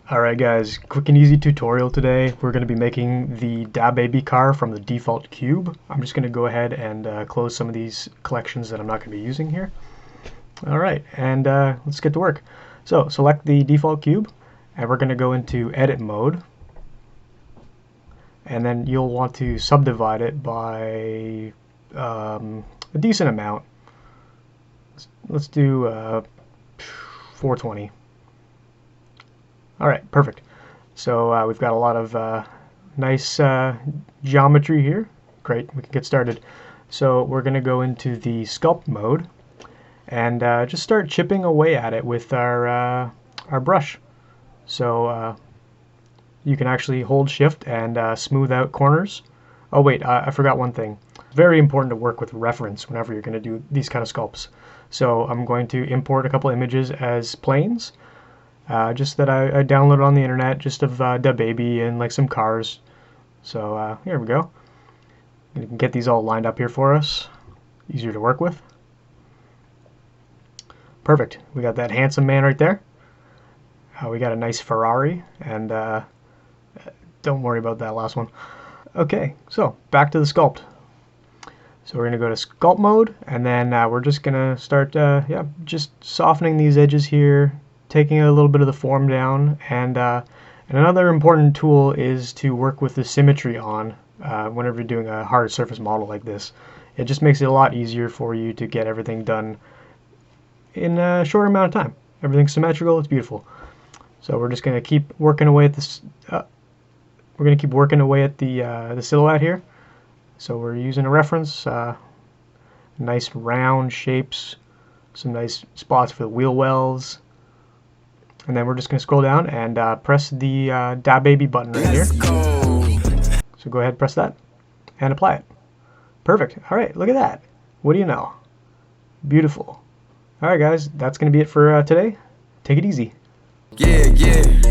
Alright guys, quick and easy tutorial today. We're going to be making the dababycar from the default cube. I'm just going to go ahead and close some of these collections that I'm not going to be using here. Alright, and let's get to work. So select the default cube, and we're going to go into edit mode. And then you'll want to subdivide it by a decent amount. Let's do 420. Alright, perfect. So we've got a lot of nice geometry here. Great, we can get started. So we're going to go into the sculpt mode and just start chipping away at it with our brush. So you can actually hold shift and smooth out corners. Oh wait, I forgot one thing. Very important to work with reference whenever you're going to do these kind of sculpts. So I'm going to import a couple images as planes. Just that I downloaded on the internet, just of DaBaby and like some cars. So here we go. You can get these all lined up here for us. Easier to work with. Perfect. We got that handsome man right there. We got a nice Ferrari, and don't worry about that last one. Okay, so back to the sculpt. So we're going to go to sculpt mode, and then we're just going to start just softening these edges here, taking a little bit of the form down, and another important tool is to work with the symmetry on whenever you're doing a hard surface model like this. It just makes it a lot easier for you to get everything done in a short amount of time. Everything's symmetrical, it's beautiful. So we're just going to keep working away at this. We're going to keep working away at the silhouette here. So we're using a reference, nice round shapes, some nice spots for the wheel wells. And then we're just going to scroll down and press the dababy button right here. So go ahead, press that, and apply it. Perfect. All right, look at that. What do you know? Beautiful. All right, guys, that's going to be it for today. Take it easy. Yeah.